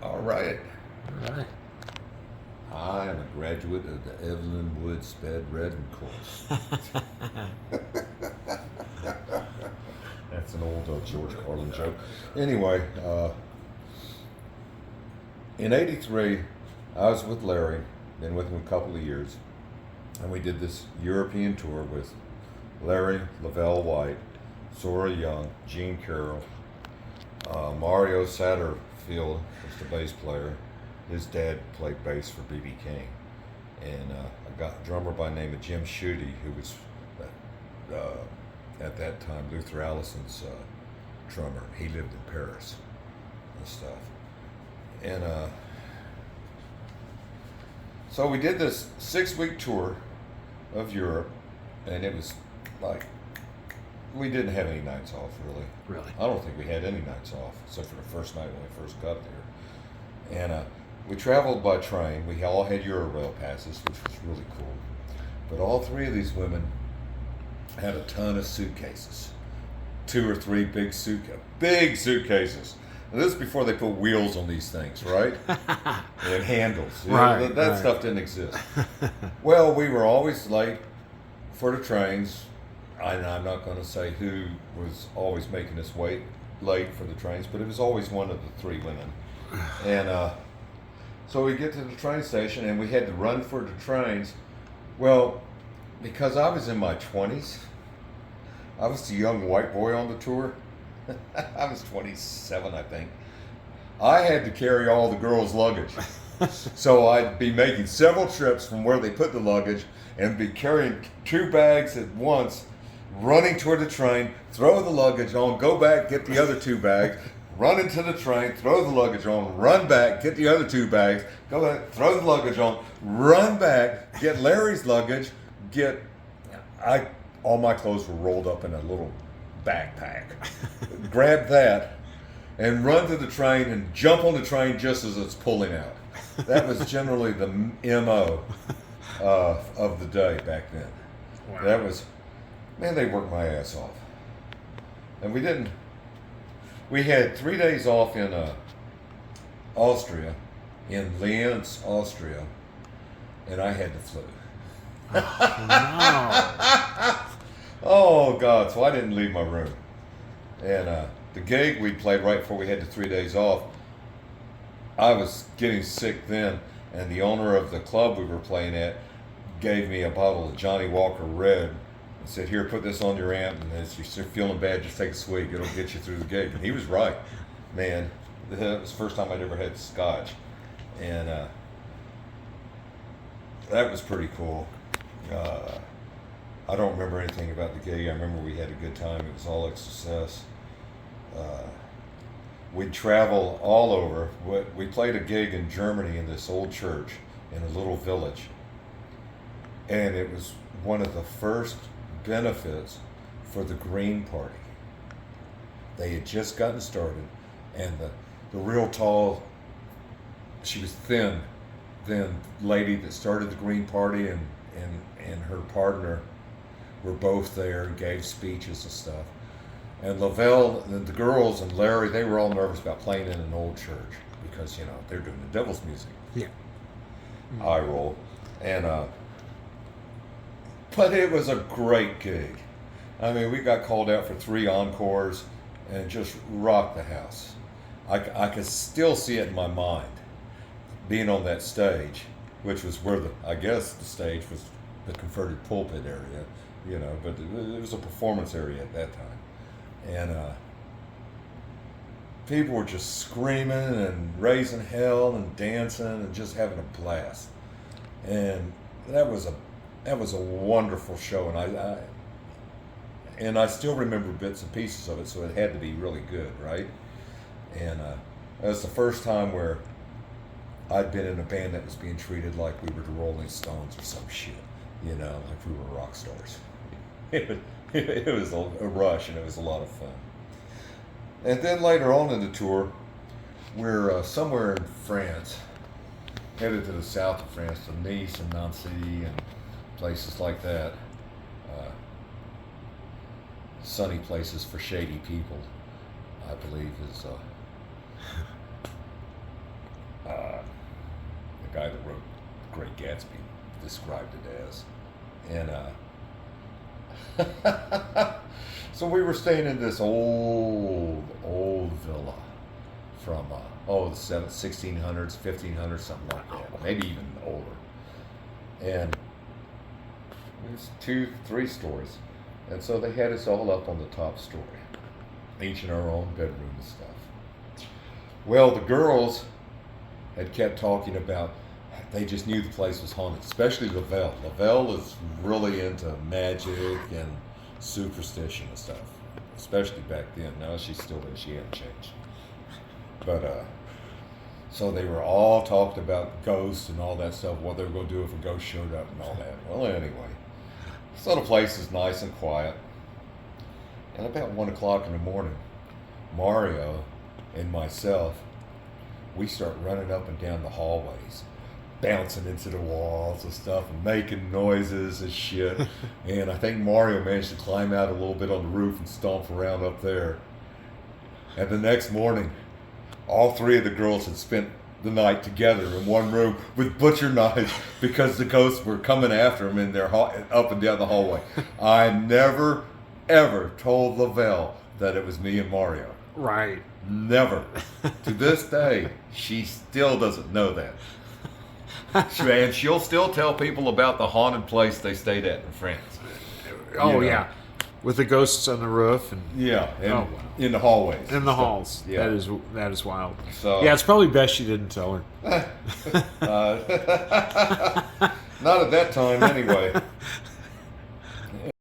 All right. All right. I am a graduate of the Evelyn Wood Sped Redden course. That's an old George Carlin joke. Anyway, in '83, I was with Larry, been with him a couple of years, and we did this European tour with Larry, Lavelle White, Zora Young, Gene Carroll, Mario Satterfield was the bass player. His dad played bass for B.B. King. And I got a drummer by the name of Jim Schutte, who was at that time Luther Allison's drummer. He lived in Paris and stuff. And so we did this 6-week tour of Europe, and it was like, we didn't have any nights off, really. Really? I don't think we had any nights off, except for the first night when we first got there. And we traveled by train. We all had Eurail passes, which was really cool. But all three of these women had a ton of suitcases. 2 or 3 big suitcases. And this is before they put wheels on these things, right? And handles. You know, that stuff didn't exist. Well, we were always late for the trains. And I'm not going to say who was always making us wait late for the trains, but it was always one of the 3 women. And so we get to the train station, and we had to run for the trains. Well, because I was in my 20s, I was the young white boy on the tour. I was 27, I think. I had to carry all the girls' luggage. So I'd be making several trips from where they put the luggage and be carrying 2 bags at once, running toward the train, throw the luggage on, go back, get the other 2 bags, run into the train, throw the luggage on, run back, get the other 2 bags, go back, throw the luggage on, run back, get Larry's luggage, all my clothes were rolled up in a little backpack. Grab that and run to the train and jump on the train just as it's pulling out. That was generally the MO of the day back then. Wow. That was, man, they worked my ass off. And we had 3 days off in Austria, in Linz, Austria, and I had the flu. Oh, Oh, God, so I didn't leave my room. And the gig we played right before we had the 3 days off, I was getting sick then, and the owner of the club we were playing at gave me a bottle of Johnny Walker Red and said, "Here, put this on your amp, and as you're feeling bad, just take a swig. It'll get you through the gig." And he was right. Man, that was the first time I'd ever had scotch. And that was pretty cool. I don't remember anything about the gig. I remember we had a good time. It was all a success. We'd travel all over. We played a gig in Germany in this old church in a little village. And it was one of the first benefits for the Green Party. They had just gotten started, and the real tall, she was thin lady that started the Green Party and her partner were both there and gave speeches and stuff. And Lavelle and the girls and Larry, they were all nervous about playing in an old church because, you know, they're doing the devil's music. yeah. Eye roll. And but it was a great gig. I mean, we got called out for 3 encores and just rocked the house. I could still see it in my mind, being on that stage, which was where I guess the stage was the converted pulpit area, you know, but it was a performance area at that time. And people were just screaming and raising hell and dancing and just having a blast. And that was a wonderful show, and I still remember bits and pieces of it, so it had to be really good, right? And that was the first time where I'd been in a band that was being treated like we were the Rolling Stones or some shit, you know, like we were rock stars. It was a rush, and it was a lot of fun. And then later on in the tour, we're somewhere in France, headed to the south of France, to Nice and Nancy and places like that. Sunny places for shady people, I believe, is that wrote Great Gatsby described it as. And so we were staying in this old villa from the 1600s, 1500s, something like that, maybe even older. And it was 2-3 stories, and so they had us all up on the top story, each in our own bedroom and stuff. Well, the girls had kept talking about, they just knew the place was haunted, especially Lavelle. Lavelle is really into magic and superstition and stuff, especially back then. Now she's still there, she hasn't changed. But so they were all talking about ghosts and all that stuff, what they were going to do if a ghost showed up and all that. Well, anyway, so the place is nice and quiet. And about 1 o'clock in the morning, Mario and myself, we start running up and down the hallways, bouncing into the walls and stuff and making noises and shit. And I think Mario managed to climb out a little bit on the roof and stomp around up there. And the next morning, all 3 of the girls had spent the night together in one room with butcher knives because the ghosts were coming after them in their up and down the hallway. I never, ever told Lavelle that it was me and Mario. Right. Never. To this day, she still doesn't know that. And she'll still tell people about the haunted place they stayed at in France. Oh, yeah. With the ghosts on the roof and and in the hallways. in the halls. Yeah. That is wild. So Yeah, it's probably best you didn't tell her. not at that time anyway.